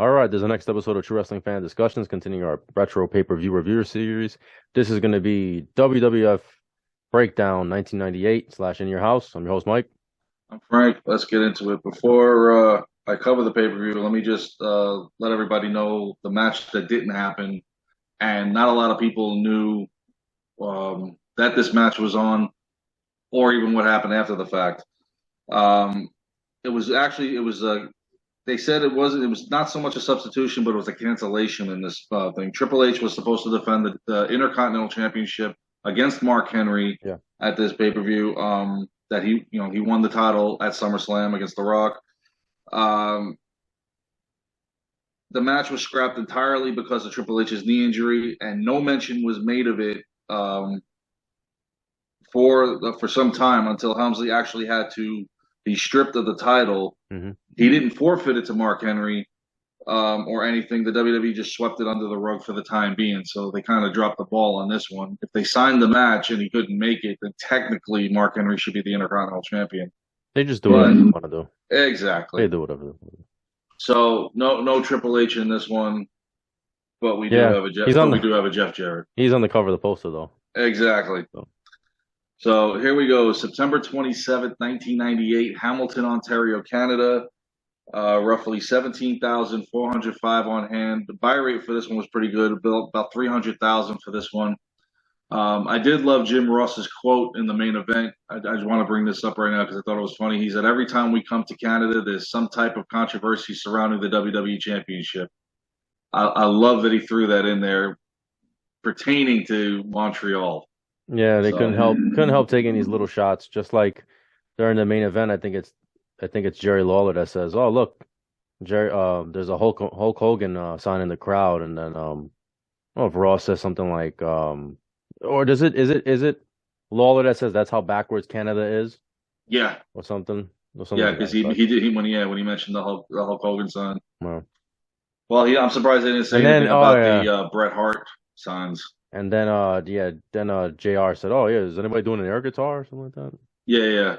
All right, there's the next episode of True Wrestling Fan Discussions, continuing our retro pay-per-view review series. This is going to be WWF Breakdown 1998 / In Your House. I'm your host, Mike. I'm Frank. Let's get into it. Before I cover the pay-per-view, let me just let everybody know the match that didn't happen, and not a lot of people knew that this match was on, or even what happened after the fact. Um, it was they said it was not so much a substitution, but it was a cancellation in this thing. Triple H was supposed to defend the Intercontinental Championship against Mark Henry Yeah. at this pay-per-view. That he won the title at SummerSlam against The Rock. Um, the match was scrapped entirely because of Triple H's knee injury, and no mention was made of it for some time until Helmsley actually had to be stripped of the title. hmm He didn't forfeit it to Mark Henry or anything. The WWE just swept it under the rug for the time being, so they kind of dropped the ball on this one. If they signed the match and he couldn't make it, then technically Mark Henry should be the Intercontinental Champion. They just do But whatever they want to do. They exactly. do whatever they want to do. So no Triple H in this one, but we do Yeah, have a Jeff. But we do have a Jeff Jarrett. he's on the cover of the poster though. Exactly. So, So here we go. September 27th, 1998, Hamilton, Ontario, Canada. Roughly 17,405 on hand. The buy rate for this one was pretty good, about 300,000 for this one. I did love Jim Ross's quote in the main event. I just want to bring this up right now because I thought it was funny. He said, "Every time we come to Canada, there's some type of controversy surrounding the WWE Championship." I love that he threw that in there pertaining to Montreal. yeah, they So, couldn't help taking these little shots. Just like during the main event, I think it's Jerry Lawler that says, "Oh, look, Jerry, there's a Hulk Hogan sign in the crowd," and then I don't know if Ross says something like, or is it Lawler that says that's how backwards Canada is, yeah, or something yeah, to because that he effect. he did he when he mentioned the Hulk Hogan sign. Well, Well, I'm surprised they didn't say and then anything about the Bret Hart signs. JR said, "Oh yeah, is anybody doing an air guitar or something like that?" Yeah, yeah.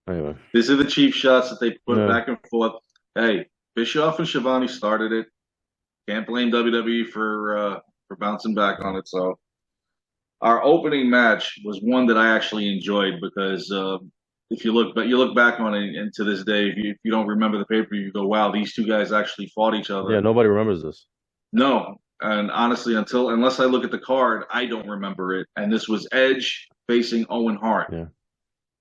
Anyway, These are the cheap shots that they put yeah, back and forth. Hey, Bischoff and Shivani started it. Can't blame WWE for bouncing back yeah. on it. So our opening match was one that I actually enjoyed because if you look back on it, and to this day, if you don't remember the pay per view, you go, "Wow, these two guys actually fought each Yeah, other." nobody remembers this. No, and honestly, unless I look at the card, I don't remember it. And this was Edge facing Owen Hart, Yeah,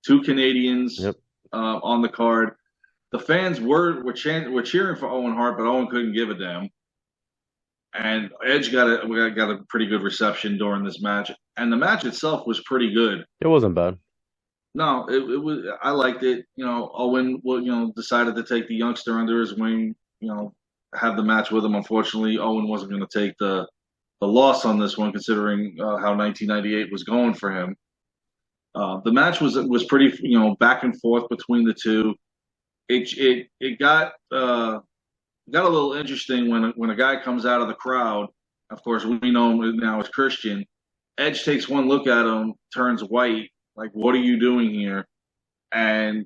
two Canadians yep. on the card. The fans were cheering for Owen Hart, but Owen couldn't give a damn. And Edge got a pretty good reception during this match, and the match itself was pretty good. It wasn't bad. No, it was. I liked it. Owen, decided to take the youngster under his wing. Have the match with him. Unfortunately, Owen wasn't going to take the loss on this one, considering how 1998 was going for him. The match was pretty, back and forth between the two. It got a little interesting when a guy comes out of the crowd. Of course, we know him now as Christian. Edge takes one look at him, turns white, like, "What are you doing here?" And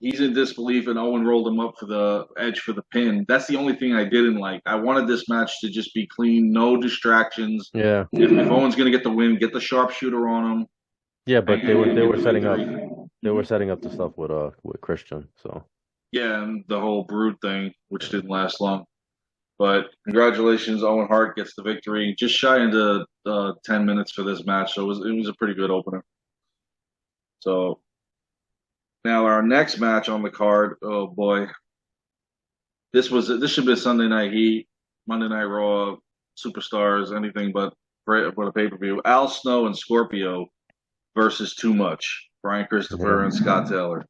he's in disbelief, and Owen rolled him up for the Edge for the pin. That's the only thing I didn't like. I wanted this match to just be clean, no distractions. Yeah, If Owen's going to get the win, get the sharpshooter on him, yeah, and, but they were and they get were the setting up victory. they were setting up the stuff with Christian. So Yeah, and the whole Brood thing, which didn't last long. But congratulations, Owen Hart gets the victory. Just shy into 10 minutes for this match, so it was a pretty good opener. So now our next match on the card. Oh boy, this should be a Sunday Night Heat, Monday Night Raw, superstars, anything but for the pay per view. Al Snow and Scorpio versus Too Much. Brian yeah, Christopher and Scott Taylor.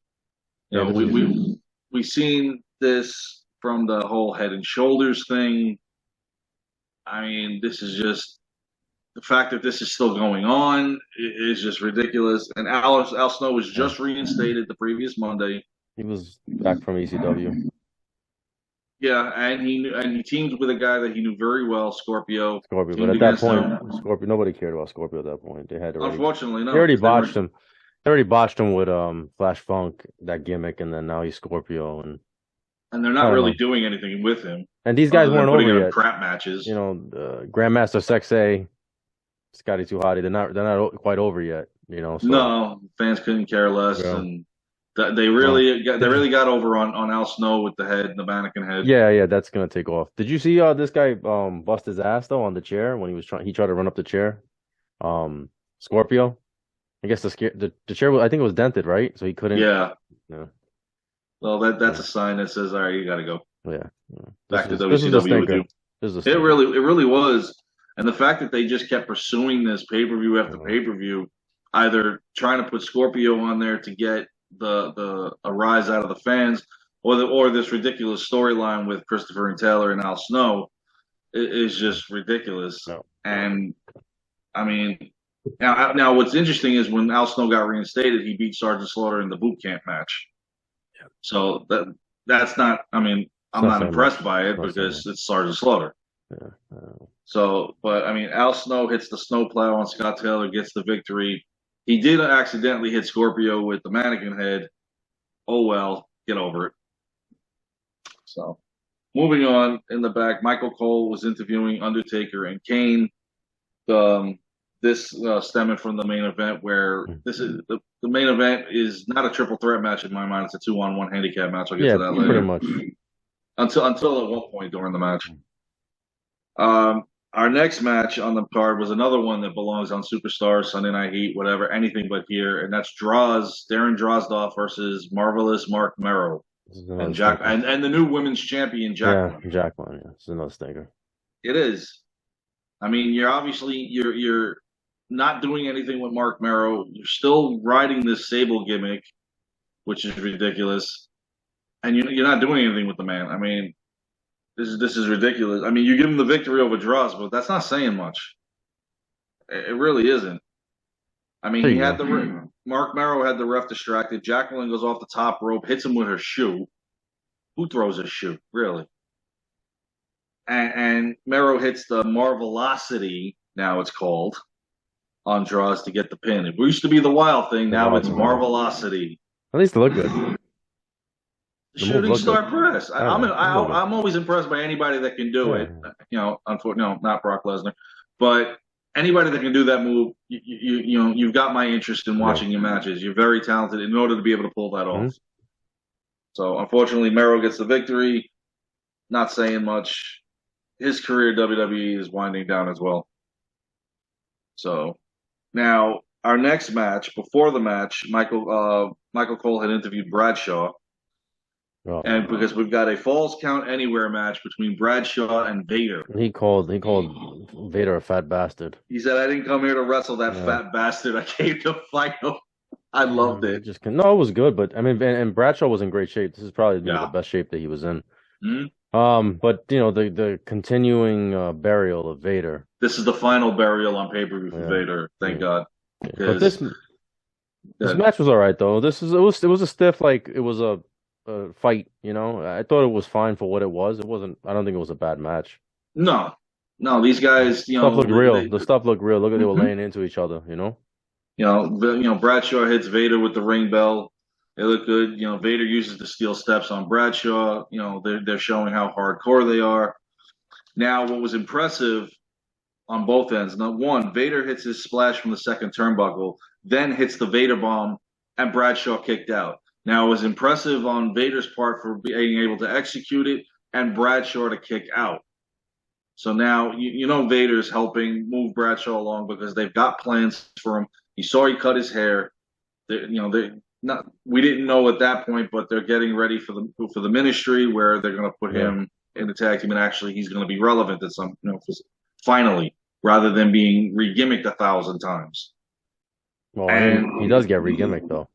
You yeah, know, this we is we we seen this from the whole Head and Shoulders thing. I mean, this is just the fact that this is still going on is just ridiculous. And Al Snow was yeah. just reinstated the previous Monday. He was back from ECW. Yeah, and he teamed with a guy that he knew very well, Scorpio. Scorpio, but Teamed at that against point, him. Scorpio, nobody cared about Scorpio at that point. Unfortunately, They no, already because they botched were. him. They already botched him with Flash Funk, that gimmick, and then now he's Scorpio, and and they're I not don't really know. doing anything with him And these guys other than weren't putting over him in yet. crap matches. Grandmaster Sexay, Scotty Too Hottie, they're not quite over yet. So No, fans couldn't care less, yeah. and Well, they really got over on Al Snow with the head, the mannequin head. yeah, that's gonna take off. Did you see this guy bust his ass though on the chair when he tried to run up the chair? Um, Scorpio. I guess the chair I think it was dented, right? So he couldn't. Yeah, Yeah, well, that's yeah, a sign that says, all right, you got to go yeah. back to This is the WCW with you. stinker. This is the stinker. It really was, and the fact that they just kept pursuing this pay per view after Uh, pay per view, either trying to put Scorpio on there to get the a rise out of the fans, or this ridiculous storyline with Christopher and Taylor and Al Snow is just ridiculous. no, And I mean, now what's interesting is when Al Snow got reinstated, he beat Sergeant Slaughter in the boot camp match. So that's not. I mean, it's I'm not not saying much. impressed by It's it not saying because much. it's Sergeant Slaughter. Yeah, So, but I mean, Al Snow hits the snowplow on Scott Taylor, gets the victory. He did accidentally hit Scorpio with the mannequin head. Oh well, get over it. So, moving on in the back, Michael Cole was interviewing Undertaker and Kane. Um, this stemming from the main event, where this is the main event is not a triple threat match in my mind. It's a 2-on-1 handicap match. I'll get yeah, to that pretty later. much. Until at one point during the match. Our next match on the card was another one that belongs on Superstars, Sunday Night Heat, whatever, anything but here, and that's Darren Drozdoff versus Marvelous Mark Merrow This is another and Jack stinker. and the new women's champion Yeah, Jacqueline. Jacqueline. Yeah, this is another stinker. It is. I mean, you're not doing anything with Mark Merrow. You're still riding this Sable gimmick, which is ridiculous, and you're not doing anything with the man. I mean, this is ridiculous. I mean, you give him the victory over Droz, but that's not saying much. It really isn't. I mean, There he you had go. the Mark Merrow had the ref distracted. Jacqueline goes off the top rope, hits him with her shoe. Who throws a shoe, really? And Merrow hits the Marvelocity, now it's called, on Droz to get the pin. It used to be the Wild thing, The now wild it's thing, yeah. Marvelocity. At least they look good. The moves Shooting look good. star press. I know. I'm always impressed by anybody that can do Yeah. it. Unfortunately, no, not Brock Lesnar, but anybody that can do that move. You've got my interest in watching your matches. You're very talented in order to be able to pull that off. Mm-hmm. So unfortunately, Merrow gets the victory. Not saying much. His career WWE is winding down as well. So now our next match, before the match, Michael Cole had interviewed Bradshaw. Oh, And because we've got a Falls Count Anywhere match between Bradshaw and Vader. he called Vader a fat bastard. He said, I didn't come here to wrestle that Yeah. fat bastard. I came to fight him. I loved it. No, it was good, but I mean, and Bradshaw was in great shape. This is probably maybe Yeah. the best shape that he was in. Mm-hmm. But the continuing burial of Vader. This is the final burial on pay-per-view for Yeah. Vader. Thank God. Yeah. But this match was all right though. It was a stiff, like it was a fight. I thought it was fine for what it was. It wasn't. I don't think it was a bad match. No, these guys, Stuff looked real. The they, stuff looked real. Look at they were Mhm. laying into each other. Bradshaw hits Vader with the ring bell. They look good. Vader uses the steel steps on Bradshaw. They're showing how hardcore they are. Now, what was impressive on both ends, now one, Vader hits his splash from the second turnbuckle, then hits the Vader bomb, and Bradshaw kicked out. Now, it was impressive on Vader's part for being able to execute it and Bradshaw to kick out. So now, Vader's helping move Bradshaw along because they've got plans for him. You saw he cut his hair. We didn't know at that point, but they're getting ready for the ministry where they're going to put him in the tag team, and actually he's going to be relevant at some, finally, rather than being re-gimmicked 1,000 times. Well, I mean, he does get re-gimmicked though.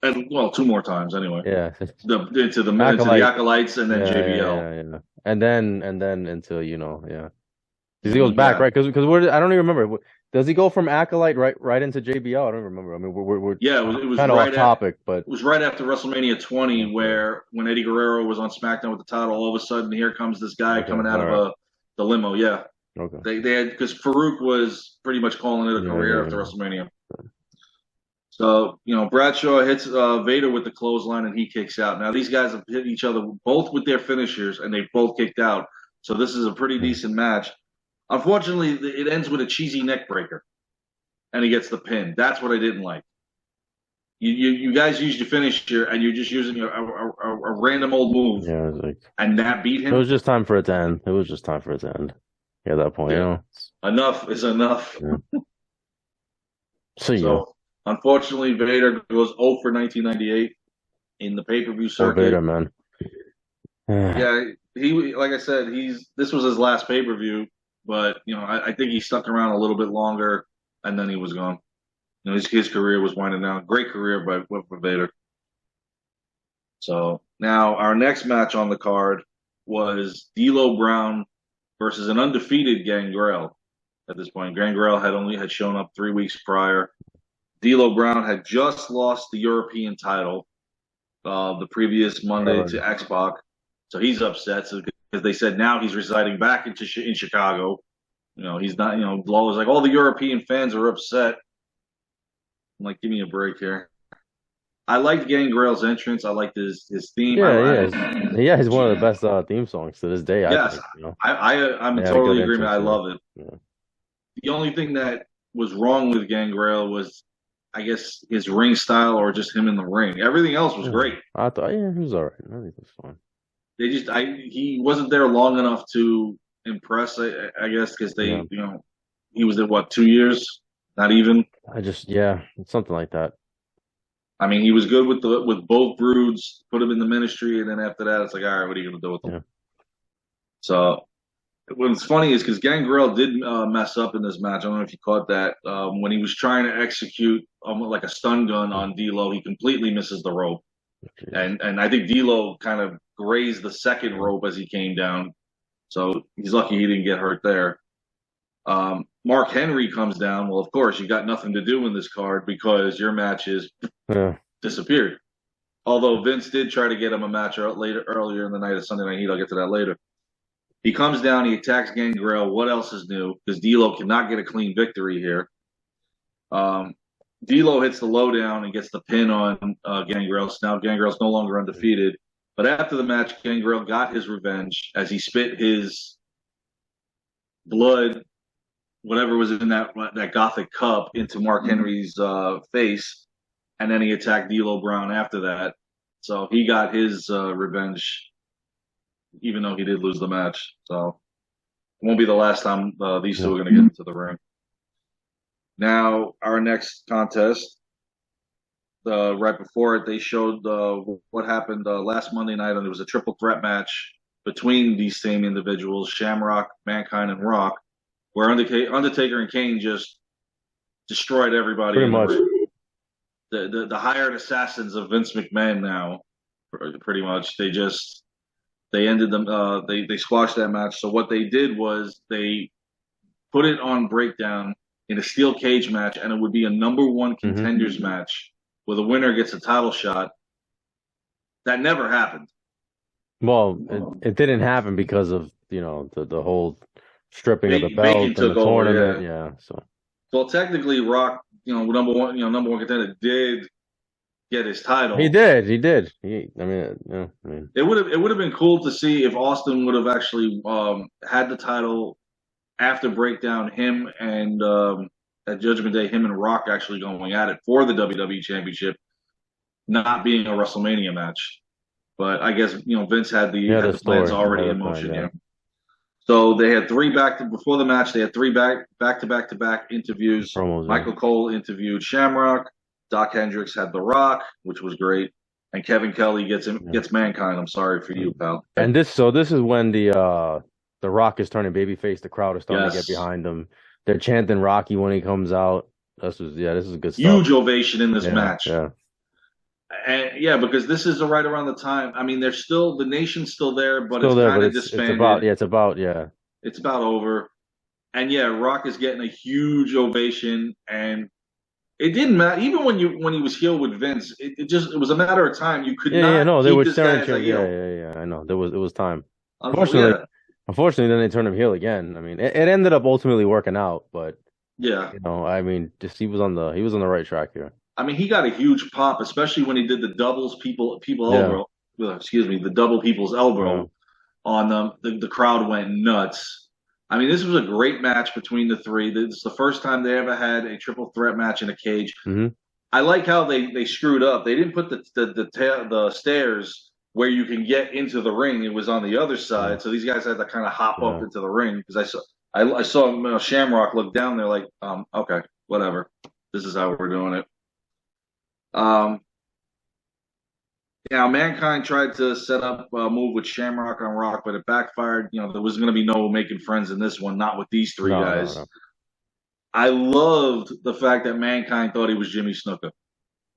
And well, 2 more times anyway. Yeah. Into the acolytes and then JBL. Yeah. And then into because he goes back, right? Because I don't even remember. Does he go from acolyte right into JBL? I don't remember. I mean, we're it was kind of off topic, but it was right after WrestleMania 20 where when Eddie Guerrero was on SmackDown with the title, all of a sudden here comes this guy coming out of the limo. Yeah. Okay. They had because Farouk was pretty much calling it a career after WrestleMania. So, Bradshaw hits Vader with the clothesline and he kicks out. Now, these guys have hit each other both with their finishers and they both kicked out. So, this is a pretty decent match. Unfortunately, it ends with a cheesy neck breaker and he gets the pin. That's what I didn't like. You guys used your finisher and you're just using a random old move Yeah, it was like and that beat it him. was just time for it to end. It was just time for it to end. Yeah, at that point, Yeah. Enough is enough. Yeah. So yeah, So, unfortunately, Vader goes 0 for 1998 in the pay-per-view poor circuit. Vader, man. Yeah, he like I said, this was his last pay-per-view, but I think he stuck around a little bit longer, and then he was gone. His career was winding down. Great career by with Vader. So now our next match on the card was D'Lo Brown versus an undefeated Gangrel. At this point, Gangrel had shown up 3 weeks prior. D'Lo Brown had just lost the European title the previous Monday to X-Pac. So he's upset because they said now he's residing back in Chicago. He's not, Law was like, all the European fans are upset. I'm like, give me a break here. I liked Gangrel's entrance. I liked his theme. Yeah, he's one of the best theme songs to this day. Yes, I'm in totally agreement. I love it. Yeah. The only thing that was wrong with Gangrel was, I guess, his ring style or just him in the ring. Everything else was great. I thought, he was all right. I think it was fine. He wasn't there long enough to impress, I guess, because he was there, what, 2 years? Not even. Something like that. I mean, he was good with both broods, put him in the ministry, and then after that, it's like, all right, what are you going to do with them? Yeah. So what's funny is because Gangrel did mess up in this match. I don't know if you caught that. When he was trying to execute like a stun gun on D'Lo, he completely misses the rope. Okay. And I think D'Lo kind of grazed the second rope as he came down. So he's lucky he didn't get hurt there. Mark Henry comes down. Well, of course, you got nothing to do in this card because your match is disappeared. Although Vince did try to get him a match earlier in the night of Sunday Night Heat. I'll get to that later. He comes down. He attacks Gangrel. What else is new? Because D'Lo cannot get a clean victory here. D'Lo hits the lowdown and gets the pin on Gangrel. So now Gangrel's no longer undefeated. But after the match, Gangrel got his revenge as he spit his blood, whatever was in that Gothic cup, into Mark Henry's face, and then he attacked D'Lo Brown after that. So he got his revenge, even though he did lose the match. So it won't be the last time these two are going to get into the ring. Now, our next contest, right before it, they showed what happened last Monday night, and it was a triple threat match between these same individuals, Shamrock, Mankind, and Rock, where Undertaker and Kane just destroyed everybody. Pretty much. The hired assassins of Vince McMahon now, pretty much. They ended them. They squashed that match. So what they did was they put it on Breakdown in a steel cage match, and it would be a number one contenders match where the winner gets a title shot. That never happened. Well, it didn't happen because of the whole stripping of the belt and the tournament. Yeah. So technically, Rock, number one contender, did get his title. He did. It would have been cool to see if Austin would have actually had the title after Breakdown, him and at Judgment Day, him and Rock actually going at it for the WWE Championship, not being a WrestleMania match. But I guess Vince had the plans already in motion. Yeah. So they had before the match. They had three back-to-back interviews. Promos, Michael Cole interviewed Shamrock. Doc Hendricks had The Rock, which was great, and Kevin Kelly gets Mankind. I'm sorry for you, pal. And this is when the Rock is turning babyface. The crowd is starting to get behind him. They're chanting Rocky when he comes out. This is good stuff. Huge ovation in this match. Yeah. And because this is right around the time. I mean, the nation's still there, but it's kind of disbanded. It's about over. And Rock is getting a huge ovation, and it didn't matter. Even when he was heel with Vince, it was a matter of time. You could not they keep were this guy as a heel. Yeah. I know. It was time. Unfortunately, then they turned him heel again. I mean, it ended up ultimately working out, but I mean, just he was on the right track here. I mean, he got a huge pop, especially when he did the people Yeah, elbow. Excuse me, the double people's yeah. elbow on them. The crowd went nuts. I mean, this was a great match between the three. This is the first time they ever had a triple threat match in a cage. Hmm. I like how they screwed up. They didn't put the stairs where you can get into the ring. It was on the other Yeah, side, so these guys had to kind of hop up yeah. into the ring because I saw Shamrock look down there like, okay, whatever. This is how we're doing it. Um, Mankind tried to set up a move with Shamrock on Rock, but it backfired. There was going to be no making friends in this one, not with these three No, no, guys. no. I loved the fact that Mankind thought he was Jimmy Snuka.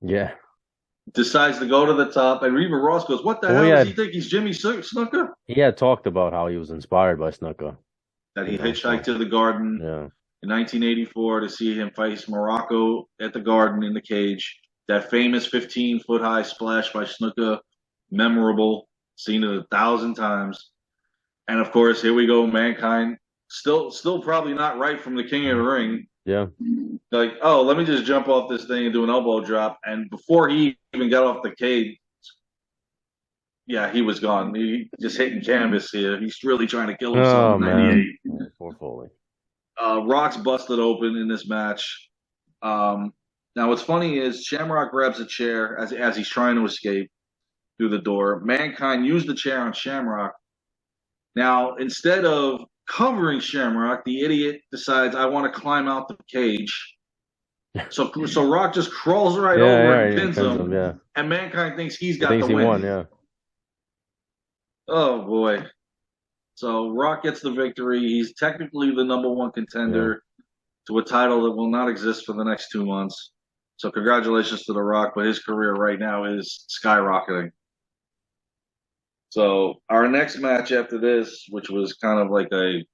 Yeah. Decides to go to the top, and Reba Ross goes, "What the Well, hell does he think he's Jimmy Snuka?" he had talked about how he was inspired by Snuka, That he hitchhiked so to the Garden yeah. in 1984 to see him face Morocco at the Garden in the cage. That famous 15-foot high splash by Snuka, memorable, seen it 1,000 times. And of course, here we go, Mankind, still probably not right from the King of the Ring. Yeah. Like, oh, let me just jump off this thing and do an elbow drop. And before he even got off the cage, yeah, he was gone. He just hitting canvas here. He's really trying to kill himself Oh in man. '98. Oh, poor Foley. Rock's busted open in this match. Now, what's funny is Shamrock grabs a chair as he's trying to escape through the door. Mankind used the chair on Shamrock. Now, instead of covering Shamrock, the idiot decides, I want to climb out the cage. So Rock just crawls right Yeah, over yeah, and he pins pins him, him, yeah. and Mankind thinks he's He got thinks the he won, win. yeah. Oh boy! So Rock gets the victory. He's technically the number one Yeah. contender to a title that will not exist for the next 2 months. So congratulations to The Rock, but his career right now is skyrocketing. So our next match after this, which was kind of like a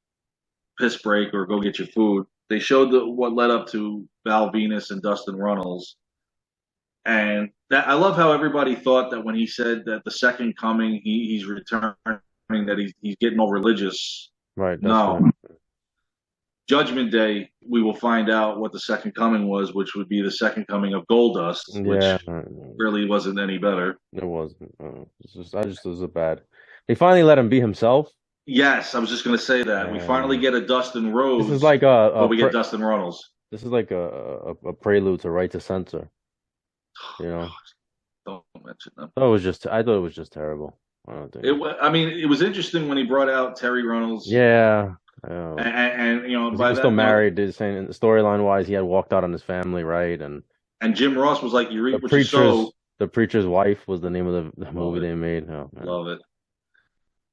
piss break or go get your food, they showed what led up to Val Venus and Dustin Runnels. And that I love how everybody thought that when he said that the second coming, he's returning, that he's getting all religious. Right, that's No. right. Judgment Day, we will find out what the second coming was, which would be the second coming of Goldust, Yeah, which really wasn't any better. it wasn't. It was a bad. They finally let him be himself. Yes, I was just going to say that. We finally And get a Dustin this is Rhodes, like but we get Dustin Runnels. this is like a prelude to Right to Censor, you know. Don't mention them. I thought it was just terrible. I don't think. I mean, it was interesting when he brought out Terry Runnels, Yeah. and 'Cause he by was still that point, married. They're saying storyline wise, he had walked out on his family, right? And and Jim Ross was like, "You the reap what you preacher's sow." the preacher's wife was the name of the Love movie it, they made. Oh man. love it.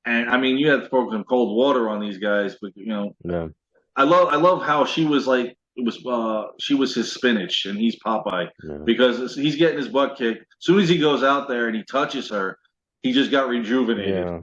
And I mean, you had to throw some cold water on these guys, but Yeah. I love how she was like she was his spinach and he's Popeye Yeah. because he's getting his butt kicked. As soon as he goes out there and he touches her, he just got rejuvenated. Yeah.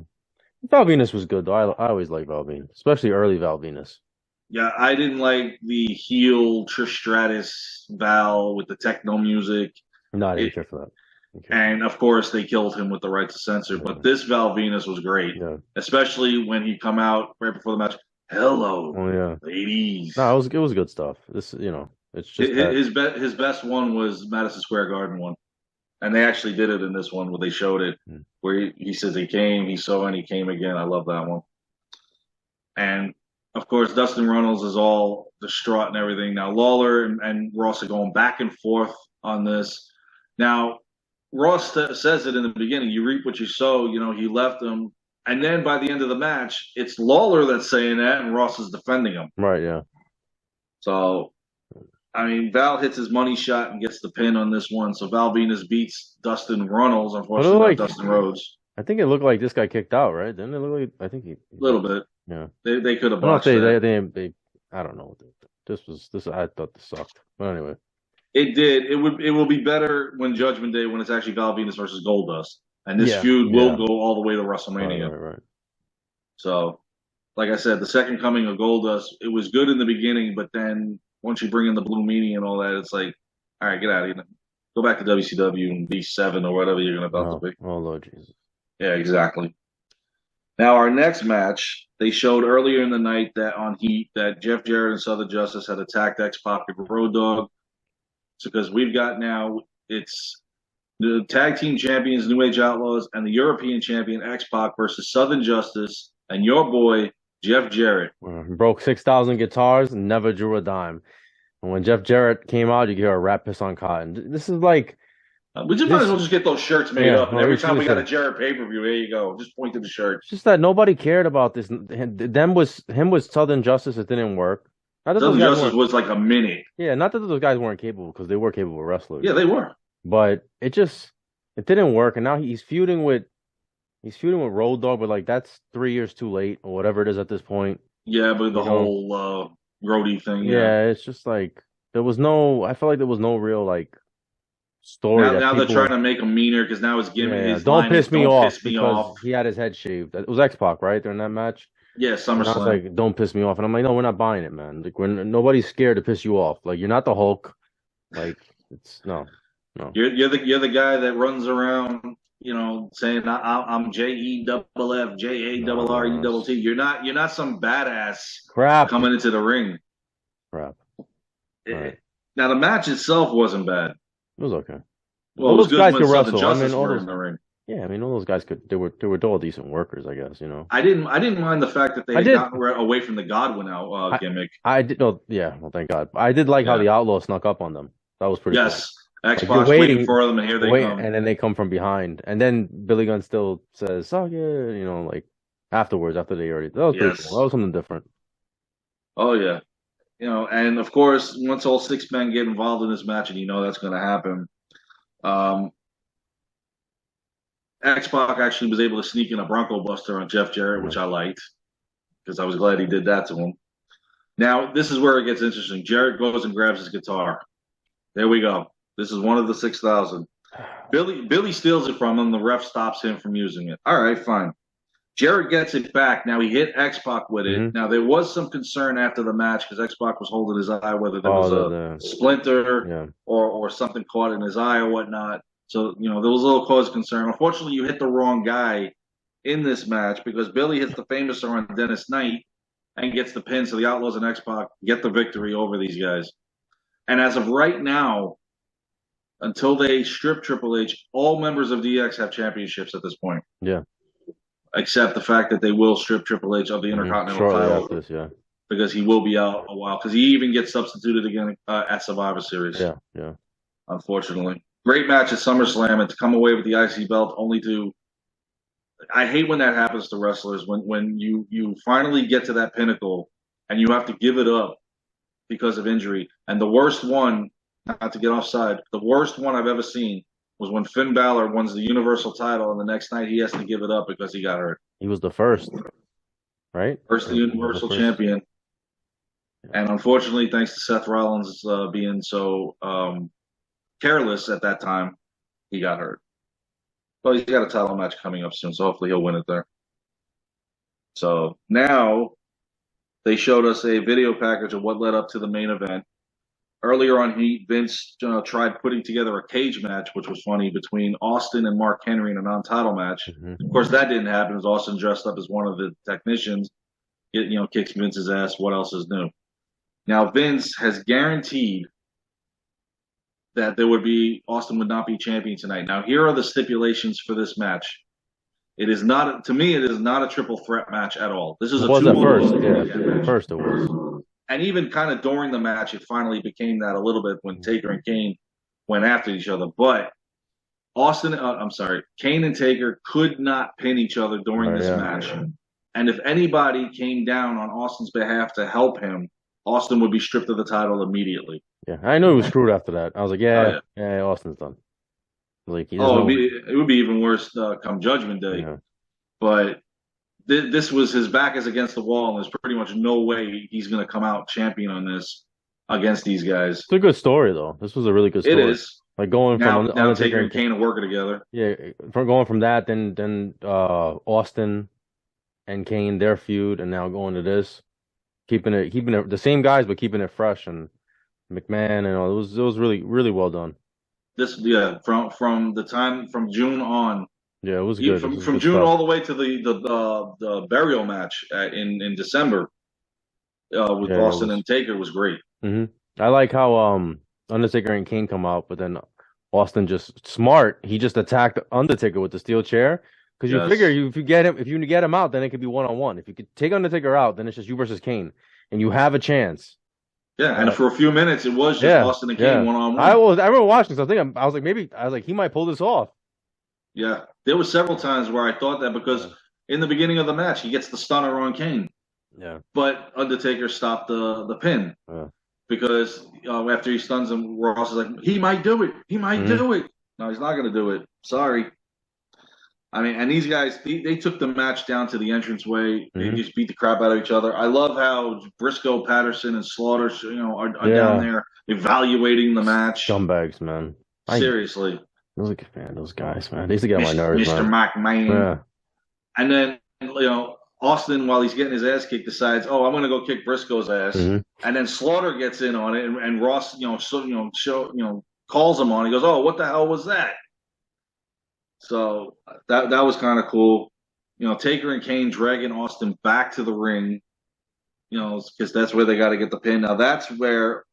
Val Venus was good though. I always like Val Venus, especially early Val Venus. Yeah, I didn't like the heel Trish Stratus Val with the techno music. No, I It, didn't care for that. Didn't care and of course they killed him with the right to censor. for But this Val Venus was great, Yeah. especially when he come out right before the match. Hello, Oh yeah. ladies. No, it was good stuff. It's just that. His best one was Madison Square Garden one, and they actually did it in this one where they showed it Mm. where he says he came, he saw, and he came again. I love that one. And of course, Dustin Runnels is all distraught and everything. Now Lawler and Ross are going back and forth on this. Now Ross says it in the beginning: "You reap what you sow." He left him, and then by the end of the match, it's Lawler that's saying that, and Ross is defending him. Right, yeah. So I mean, Val hits his money shot and gets the pin on this one. So Val Venus beats Dustin Runnels, But it unfortunately, not Dustin Rhodes. I think it looked like this guy kicked out, right? Didn't it look like? I think he. A little bit. Yeah. They could have I don't know if botched that. they. I don't know. This. I thought this sucked. But anyway. It did. It will be better when Judgment Day when it's actually Val Venus versus Goldust, and this Yeah, feud will yeah. go all the way to WrestleMania. Right. So, like I said, the second coming of Goldust, it was good in the beginning, but then once you bring in the Blue Meanie and all that, it's like, all right, get out of here. Go back to WCW and be 7 or whatever you're going to about to be. Oh Lord Jesus. Yeah, exactly. Now our next match, they showed earlier in the night that on Heat that Jeff Jarrett and Southern Justice had attacked X-Pac and Road Dogg. because we've got now it's the tag team champions, New Age Outlaws, and the European champion X-Pac versus Southern Justice and your boy Jeff Jarrett. Broke 6,000 guitars and never drew a dime. And when Jeff Jarrett came out, you could hear a rat piss on cotton. This is like We just might as this. well just get those shirts made Yeah, up, and well, every we time we got a said. Jarrett pay-per-view, there you go. Just point to the shirt. It's just that nobody cared about this. Them was him with Southern Justice. It didn't work. Not that those Southern guys Justice weren't. was like a minute. Yeah, not that those guys weren't capable because they were capable wrestlers. Yeah, they were. But it didn't work. And now he's feuding with Road Dogg. But like that's 3 years too late or whatever it is at this point. Yeah, but the You know? whole roadie thing. Yeah, it's just like there was no. I felt like there was no real like story that Now they're people. trying to make him meaner because now his gimmick, Yeah, his don't line piss is me "Don't off piss me because off." he had his head shaved. It was X-Pac, right? During that match. Yeah, And I was SummerSlam. like, don't piss me off. And I'm like, no, we're not buying it, man. Like, nobody's scared to piss you off. Like, you're not the Hulk. Like, it's no, no. You're the guy that runs around, saying I'm JEFF JARRET. You're not some badass Crap. coming into the ring. Crap. It- Right. Now the match itself wasn't bad. It was okay. Well, All it was those good guys when could Southern wrestle. I Justice mean, all were those. in the ring. Yeah, I mean, all those guys could. They were all decent workers, I guess. I didn't mind the fact that they I had did. gotten away from the Godwin out gimmick. I did. No, yeah. Well, thank God. I did like how Yeah. the Outlaw snuck up on them. That was pretty cool. Yes, Like, Xbox you're waiting for them, and here they come. and then they come from behind, and then Billy Gunn still says, "Oh yeah," like afterwards, after they already. That was pretty Yes. cool. That was something different. Oh yeah. And of course, once all six men get involved in this match, and that's going to happen, um, X-Pac actually was able to sneak in a Bronco Buster on Jeff Jarrett, which I liked because I was glad he did that to him. Now, this is where it gets interesting. Jarrett goes and grabs his guitar. There we go. This is one of the 6,000. Billy steals it from him. The ref stops him from using it. All right, fine. Jarrett gets it back. Now he hit X-Pac with it. Mhm. Now there was some concern after the match because X-Pac was holding his eye, whether there was a splinter Yeah. or something caught in his eye or whatnot. So, there was a little cause of concern. Unfortunately, you hit the wrong guy in this match because Billy hits the famouser on Dennis Knight and gets the pin. So the Outlaws and X-Pac get the victory over these guys. And as of right now, until they strip Triple H, all members of DX have championships at this point. Yeah. Except the fact that they will strip Triple H of the Intercontinental title after this, yeah. because he will be out a while. Because he even gets substituted again at Survivor Series. Yeah, yeah. Unfortunately, great match at SummerSlam, and to come away with the IC belt only to. I hate when that happens to wrestlers when you finally get to that pinnacle and you have to give it up because of injury. And the worst one, not to get offside, the worst one I've ever seen was when Finn Balor wins the Universal title, and the next night he has to give it up because he got hurt. He was the first, right? First Universal champion. And unfortunately, thanks to Seth Rollins being so careless at that time, he got hurt. But he's got a title match coming up soon, so hopefully he'll win it there. So now they showed us a video package of what led up to the main event. Earlier on Heat, Vince tried putting together a cage match, which was funny, between Austin and Mark Henry in a non-title match. Mm-hmm. Of course, that didn't happen. As Austin dressed up as one of the technicians, kicks Vince's ass. What else is new? Now Vince has guaranteed that Austin would not be champion tonight. Now here are the stipulations for this match. It is not, to me, it is not a triple threat match at all. This is a was at first. Yeah, match. First it was. And even kind of during the match, it finally became that a little bit when Taker and Kane went after each other. But Kane and Taker could not pin each other during this match. And if anybody came down on Austin's behalf to help him, Austin would be stripped of the title immediately. Yeah, I knew he was screwed after that. I was like, yeah, Austin's done. Like, it would be even worse come Judgment Day. Yeah. But this was his back is against the wall, and there's pretty much no way he's going to come out champion on this against these guys. It's a good story, though. This was a really good story. It is. Like going from Taker and Kane are working together. Yeah, from going from that, then Austin and Kane, their feud, and now going to this, keeping it the same guys, but keeping it fresh, and McMahon and all. It was really, really well done. From June on. Yeah, it was good. From June all the way to the burial match in December with Austin and Taker was great. Mm-hmm. I like how Undertaker and Kane come out, but then Austin just smart. He just attacked Undertaker with the steel chair because you figure Yes. if you get him out, then it could be 1-on-1. If you could take Undertaker out, then it's just you versus Kane, and you have a chance. Yeah, and for a few minutes, it was just Yeah, Austin and Kane yeah. one on one. I remember watching something. I was like, maybe I was like, he might pull this off. Yeah, there was several times where I thought that because Yeah, in the beginning of the match, he gets the stunner on Kane, yeah, but Undertaker stopped the pin yeah. because after he stuns him, Ross is like, he might do it. He might Hmm. do it. No, he's not going to do it. Sorry. I mean, and these guys, they took the match down to the entranceway. They Hmm. just beat the crap out of each other. I love how Briscoe, Patterson, and Slaughter, are down Yeah, there evaluating the match. scumbags, man. I Seriously, was like, man, those guys, man. They used to get on my nerves, Mr. man. McMahon. Yeah. And then, Austin, while he's getting his ass kicked, decides, "Oh, I'm going to go kick Briscoe's ass." Hmm. And then Slaughter gets in on it, and Ross, calls him on. He goes, "Oh, what the hell was that?" So that was kind of cool. Taker and Kane dragging Austin back to the ring. Because that's where they got to get the pin. Now that's where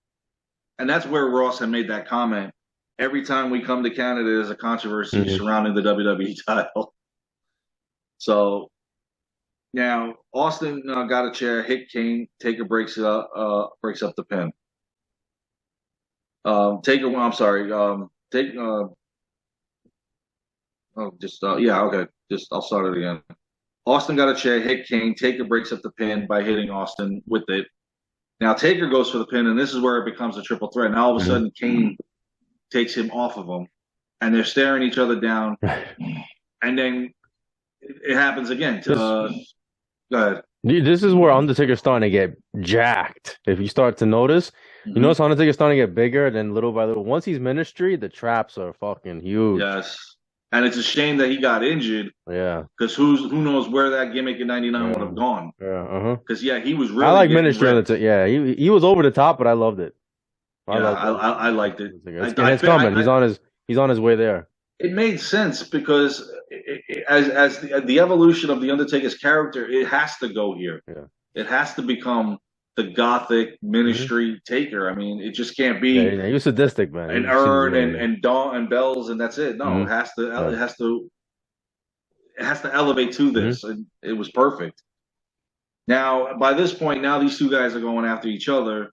Ross had made that comment. Every time we come to Canada, there's a controversy Hmm. surrounding the WWE title. So now Austin got a chair, hit Kane. Taker breaks up the pin. Taker, well, I'm sorry. Take, oh, just yeah, okay. Just I'll start it again. Austin got a chair, hit Kane. Taker breaks up the pin by hitting Austin with it. Now Taker goes for the pin, and this is where it becomes a triple threat. Now all of a Hmm. sudden, Kane takes him off of him, and they're staring each other down. And then it happens again. This Go ahead. this is where Undertaker's starting to get jacked. If you start to notice, you Hmm. notice Undertaker's starting to get bigger, then little by little. Once he's ministry, the traps are fucking huge. Yes, and it's a shame that he got injured Yeah. because who knows where that gimmick in '99 would Yeah. have gone? Yeah. Uh-huh. Because yeah, he was I really like getting ministry on the ripped. Yeah, he was over the top, but I loved it. I Yeah, loved I liked it. it. And it's coming. He's on his way there. It made sense because as the evolution of the Undertaker's character, it has to go here. Yeah. It has to become the gothic Hmm. ministry Taker. I mean, it just can't Yeah, be yeah, he was sadistic, man. an He seems urn yeah. and dawn and bells and that's it. No, Hmm. it has to Yeah. elevate to Hmm. this, and it was perfect. Now, by this point, now these two guys are going after each other,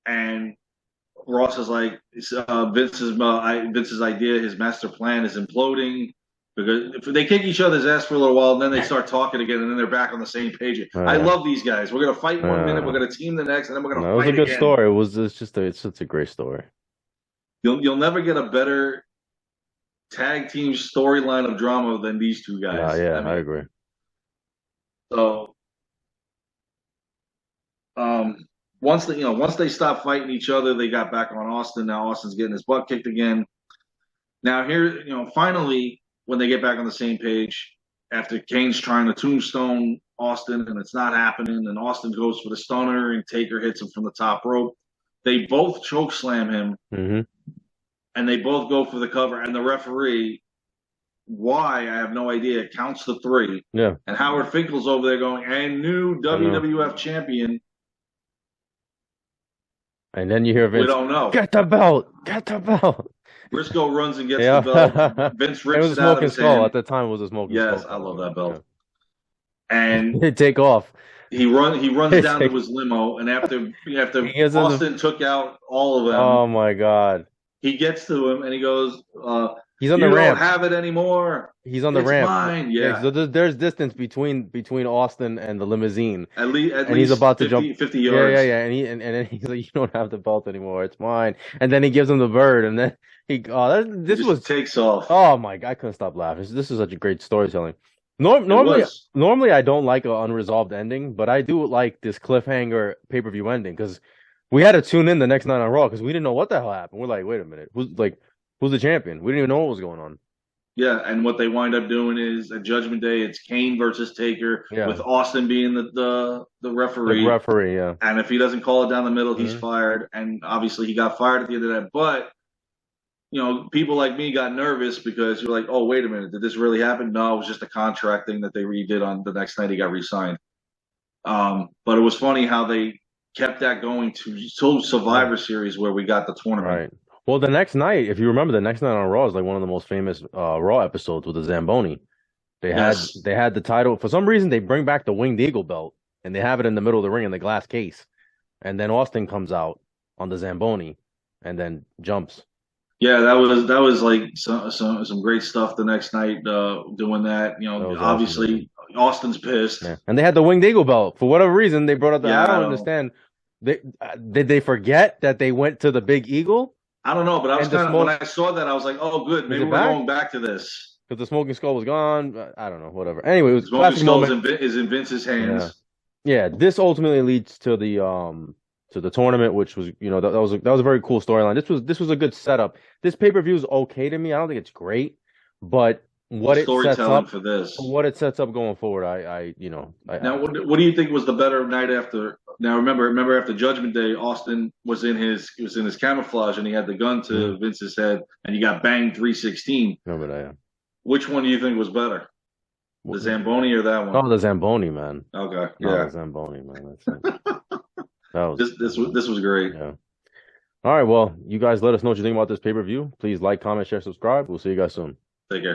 and Ross is like, Vince's idea, his master plan is imploding because if they kick each other's ass for a little while, and then they start talking again, and then they're back on the same page. I Uh, love these guys. We're gonna fight 1 minute, we're uh, gonna team the next, and then we're gonna no, it was a fight good again. story. It's such a great story. You'll never get a better tag team storyline of drama than these two guys. Yeah, I I mean, agree. so um, once they stopped fighting each other, they got back on Austin. Now Austin's getting his butt kicked again. Now here, finally, when they get back on the same page, after Kane's trying to tombstone Austin and it's not happening, and Austin goes for the stunner and Taker hits him from the top rope. They both choke slam him Hmm. and they both go for the cover. And the referee, why I have no idea, counts the three. Yeah, And Howard Finkel's over there going, and new I know. WWF champion. And then you hear We Vince, don't know. get the belt, get the belt. Briscoe runs and gets the Yeah, belt. Vince it rips was a it out of smoking his skull hand. at the time. It was a smoking skull. Yes, I love that Yeah. belt. And Take off. he runs down to his limo, and after He gives him Austin took out all of them, oh my God. he gets to him and he goes, He's on "You the don't ramp. have it anymore. He's on the It's ramp. mine." Yeah, Yeah, so there's distance between Austin and the limousine. at least And he's about to 50, jump. 50 Yeah, yards. And then he's like, "You don't have the belt anymore. It's mine." And then he gives him the bird, and then this Just was takes off. oh my God, I couldn't stop laughing. This is such a great storytelling. It was. Normally I don't like an unresolved ending, but I do like this cliffhanger pay-per-view ending because we had to tune in the next night on Raw because we didn't know what the hell happened. We're like, wait a minute, who's the champion? We didn't even know what was going on. Yeah, and what they wind up doing is at Judgment Day, it's Kane versus Taker, Yeah, with Austin being the the referee. referee. Yeah. And if he doesn't call it down the middle, he's Mhm. fired. And obviously, he got fired at the end of that. But people like me got nervous because you're like, oh, wait a minute, did this really happen? No, it was just a contract thing that they redid on the next night he got re-signed. But it was funny how they kept that going to Survivor Series where we got the tournament. Right. Well, the next night, if you remember, the next night on Raw is like one of the most famous Raw episodes with the Zamboni. Yes. They had the title for some reason. They bring back the Winged Eagle belt and they have it in the middle of the ring in the glass case, and then Austin comes out on the Zamboni and then jumps. Yeah, that was like some great stuff the next night doing that. You That know, was awesome, man. obviously Austin's pissed. Yeah, and they had the Winged Eagle belt for whatever reason. They brought up the. I Yeah, don't understand. Did they forget that they went to the Big Eagle I don't know, but I was and the kind of when smoke? I saw that I was like, oh, good, Is maybe it we're back? going back to this. Because the smoking skull was gone. I don't know. Whatever. Anyway, it was a Smoking classic Skull moment. is in Vince's Yeah. hands. Yeah, this ultimately leads to the tournament, which was that was a very cool storyline. This was a good setup. This pay-per-view is okay to me. I don't think it's great, but The storytelling for this. what it sets up going forward, Now, what do you think was the better night after? Now, remember after Judgment Day, Austin was in his camouflage and he had the gun Mhm. to Vince's head, and he got banged 316. Remember that? Which one do you think was better, the Yeah. Zamboni or that one? Oh, the Zamboni, man. Okay, Oh, yeah, the Zamboni, man. That was this was great. yeah. All right, well, you guys let us know what you think about this pay-per-view. Please like, comment, share, subscribe. We'll see you guys soon. Take care.